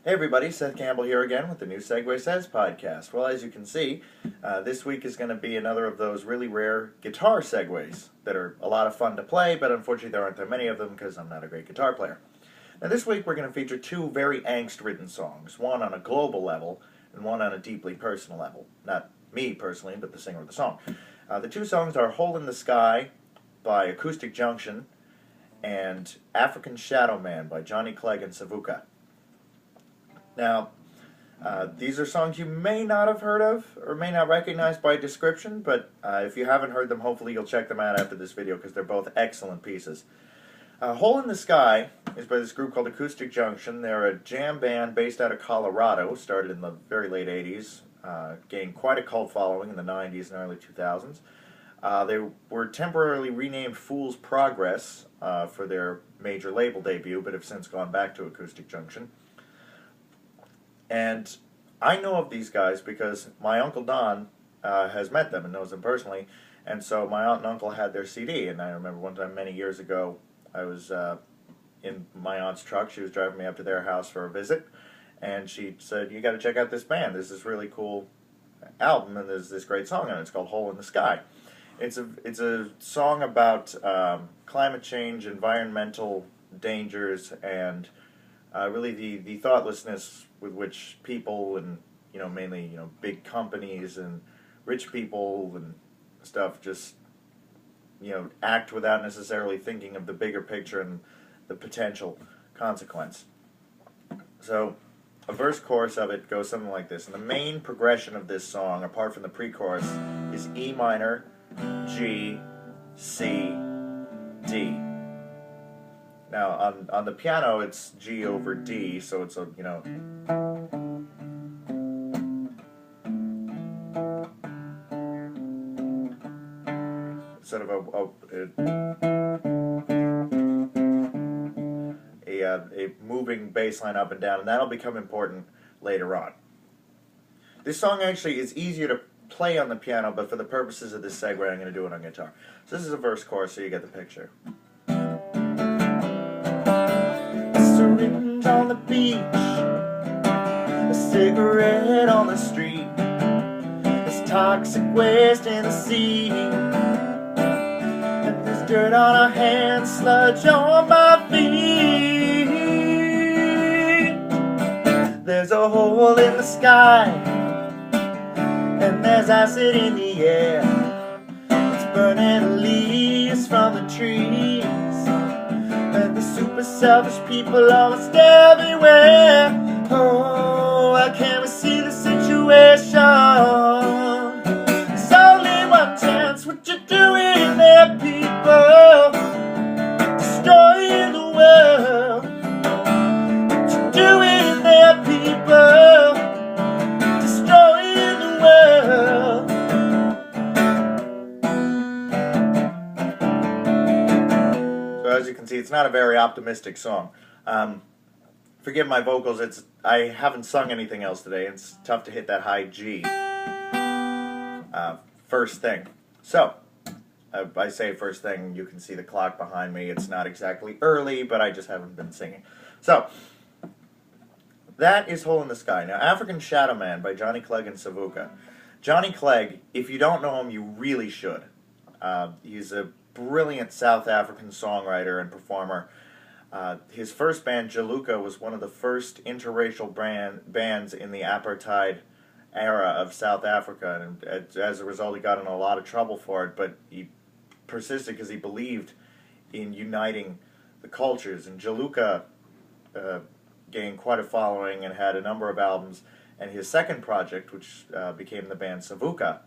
Hey everybody, Seth Campbell here again with the new Segue Says podcast. Well, as you can see, this week is going to be another of those really rare guitar segues that are a lot of fun to play, but unfortunately there aren't that many of them because I'm not a great guitar player. Now this week we're going to feature two very angst-ridden songs, one on a global level and one on a deeply personal level. Not me personally, but the singer of the song. The two songs are Hole in the Sky by Acoustic Junction and African Shadow Man by Clegg and Savuka. Now, these are songs you may not have heard of or may not recognize by description, but if you haven't heard them, hopefully you'll check them out after this video because they're both excellent pieces. Hole in the Sky is by this group called Acoustic Junction. They're a jam band based out of Colorado, started in the very late 80s, gained quite a cult following in the 90s and early 2000s. They were temporarily renamed Fool's Progress for their major label debut, but have since gone back to Acoustic Junction. And I know of these guys because my Uncle Don has met them and knows them personally, and so my aunt and uncle had their CD, and I remember one time many years ago, I was in my aunt's truck. She was driving me up to their house for a visit, and she said, "You got to check out this band. There's this really cool album, and there's this great song on it. It's called Hole in the Sky." It's a song about climate change, environmental dangers, and really the thoughtlessness with which people and mainly big companies and rich people and stuff just act without necessarily thinking of the bigger picture and the potential consequence. So a verse chorus of it goes something like this. And the main progression of this song, apart from the pre-chorus, is E minor, G, C, D. Now, on the piano, it's G over D, so it's a, sort of a moving bass line up and down, and that'll become important later on. This song actually is easier to play on the piano, but for the purposes of this segue, I'm going to do it on guitar. So this is a verse chorus, so you get the picture. Syringe on the beach, a cigarette on the street, there's toxic waste in the sea, and there's dirt on our hands, sludge on my feet. There's a hole in the sky, and there's acid in the air, it's burning leaves from the trees, and the super selfish people almost everywhere. Oh, how can we see the situation? There's only one chance. What you doing there, people? Destroying the world. What you doing there, people? Destroying the world. So as you can see, it's not a very optimistic song. Forgive my vocals, I haven't sung anything else today. It's tough to hit that high G first thing. So, I say first thing, you can see the clock behind me. It's not exactly early, but I just haven't been singing. So, that is Hole in the Sky. Now, African Shadow Man by Clegg and Savuka. Clegg, if you don't know him, you really should. He's a brilliant South African songwriter and performer. His first band, Jaluka, was one of the first interracial bands in the apartheid era of South Africa, and as a result he got in a lot of trouble for it, but he persisted because he believed in uniting the cultures, and Jaluka gained quite a following and had a number of albums, and his second project, which became the band Savuka,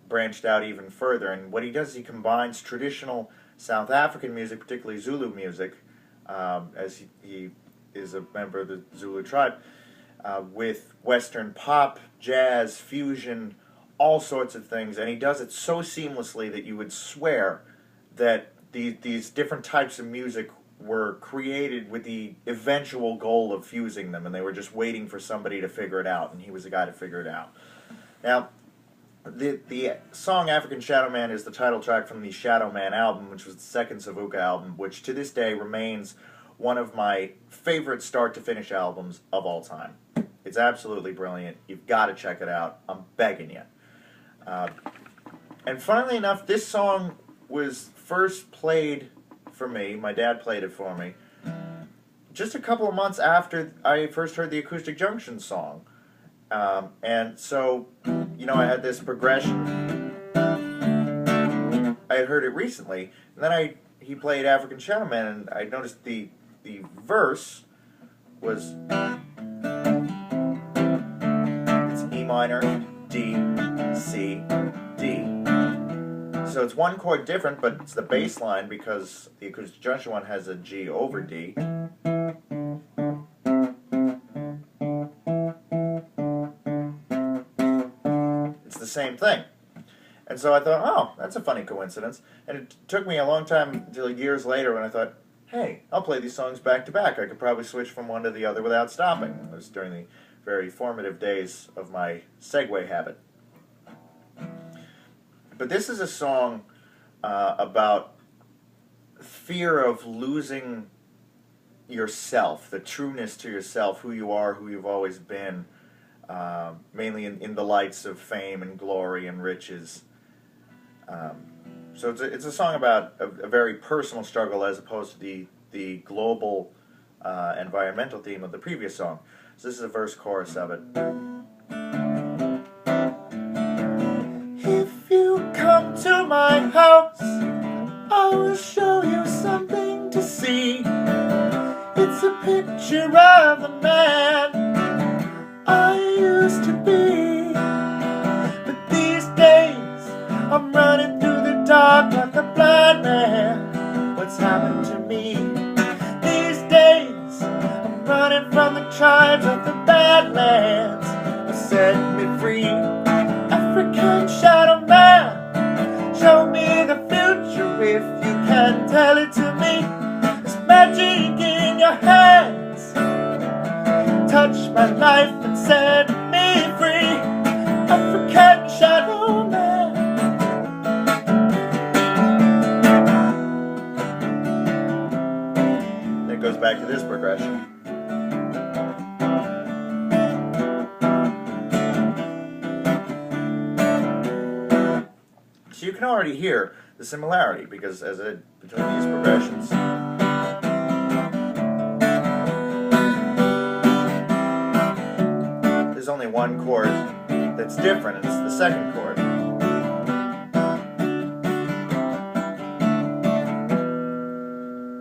branched out even further, and what he does is he combines traditional South African music, particularly Zulu music, as he is a member of the Zulu tribe, with Western pop, jazz, fusion, all sorts of things, and he does it so seamlessly that you would swear that these different types of music were created with the eventual goal of fusing them, and they were just waiting for somebody to figure it out, and he was the guy to figure it out. Now, the song African Shadow Man is the title track from the Shadow Man album, which was the second Savuka album, which to this day remains one of my favorite start-to-finish albums of all time. It's absolutely brilliant. You've got to check it out. I'm begging you. And funnily enough, this song was first played for me. My dad played it for me just a couple of months after I first heard the Acoustic Junction song. And so, you know, I had this progression. I had heard it recently, and then he played African Shadow Man, and I noticed the verse was it's E minor, D, C, D. So it's one chord different, but it's the bass line because the Acoustic Junction one has a G over D. It's the same thing. And so I thought, oh, that's a funny coincidence. And it took me a long time, until years later, when I thought, hey, I'll play these songs back to back. I could probably switch from one to the other without stopping. It was during the very formative days of my Segue habit. But this is a song about fear of losing yourself, the trueness to yourself, who you are, who you've always been, mainly in the lights of fame and glory and riches. So it's a song about a very personal struggle as opposed to the global environmental theme of the previous song. So this is a verse chorus of it. If you come to my house, I will show you something to see. It's a picture of the man I used to be. But these days I'm running through the dark like a blind man. What's happened to me? These days I'm running from the tribes of the Badlands. Set me free, African Shadow Man. Show me the future if you can tell it to me. There's magic in your hands. Touch my life and set me free, African Shadow Man. Then it goes back to this progression. So you can already hear the similarity because between these progressions. There's only one chord that's different, and it's the second chord.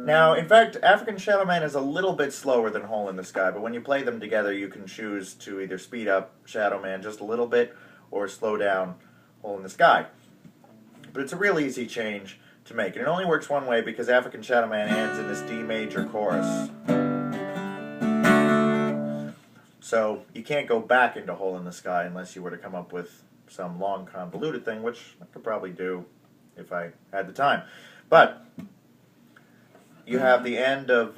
Now, in fact, African Shadow Man is a little bit slower than Hole in the Sky, but when you play them together, you can choose to either speed up Shadow Man just a little bit or slow down Hole in the Sky. But it's a real easy change to make, and it only works one way because African Shadow Man ends in this D major chorus. So you can't go back into Hole in the Sky unless you were to come up with some long convoluted thing, which I could probably do if I had the time. But you have the end of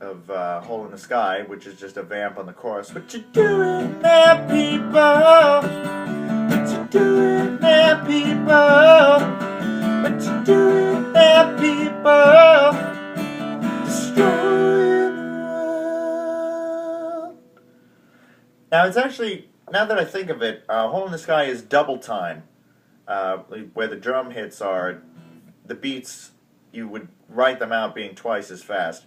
Hole in the Sky, which is just a vamp on the chorus. What you doing there, people? What you doing there, people? What you doing there, people? Destroying the world. Now it's actually, now that I think of it, Hole in the Sky is double time, where the drum hits are, the beats, you would write them out being twice as fast.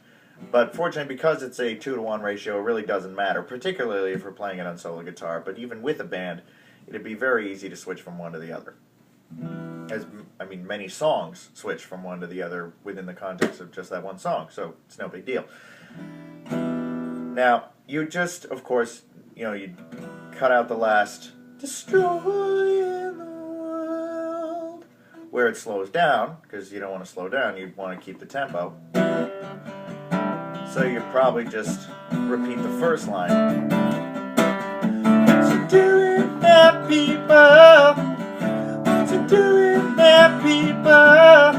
But fortunately, because it's a 2-to-1 ratio, it really doesn't matter, particularly if we're playing it on solo guitar. But even with a band, it'd be very easy to switch from one to the other. Many songs switch from one to the other within the context of just that one song, so it's no big deal. Now, you just, of course, you'd cut out the last destroying the world, where it slows down, because you don't want to slow down, you want to keep the tempo. So you'd probably just repeat the first line. What you doing there, people? What you doing there, people?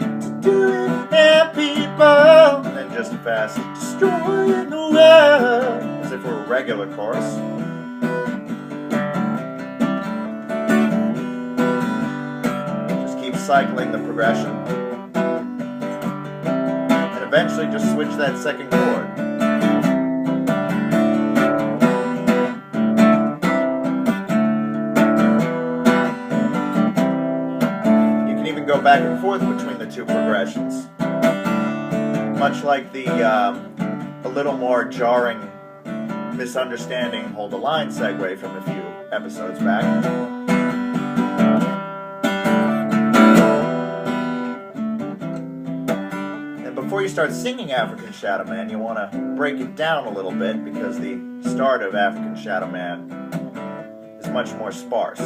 What you doing there, people? And then just a fast destroying the world, as if it were a regular chorus. Just keep cycling the progression. eventually just switch that second chord. You can even go back and forth between the two progressions. Much like the a little more jarring misunderstanding hold the line segue from a few episodes back. And before you start singing African Shadow Man, you want to break it down a little bit, because the start of African Shadow Man is much more sparse.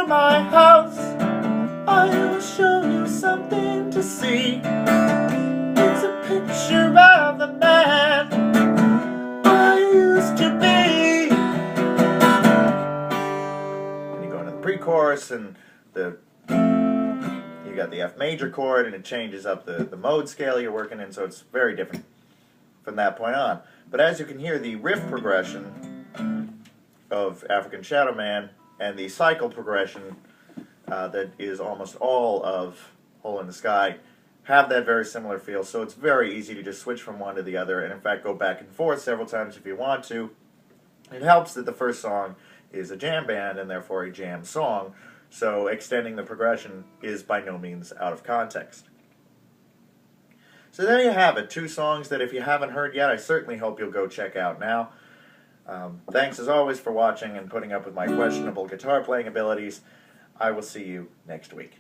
My house, I will show you something to see. It's a picture of the man I used to be. And you go into the pre-chorus, and you got the F major chord, and it changes up the mode scale you're working in, so it's very different from that point on. But as you can hear, the riff progression of African Shadow Man and the cycle progression that is almost all of Hole in the Sky have that very similar feel, so it's very easy to just switch from one to the other, and in fact go back and forth several times if you want to. It helps that the first song is a jam band and therefore a jam song, so extending the progression is by no means out of context. So there you have it, 2 songs that if you haven't heard yet, I certainly hope you'll go check out now. Thanks as always for watching and putting up with my questionable guitar playing abilities. I will see you next week.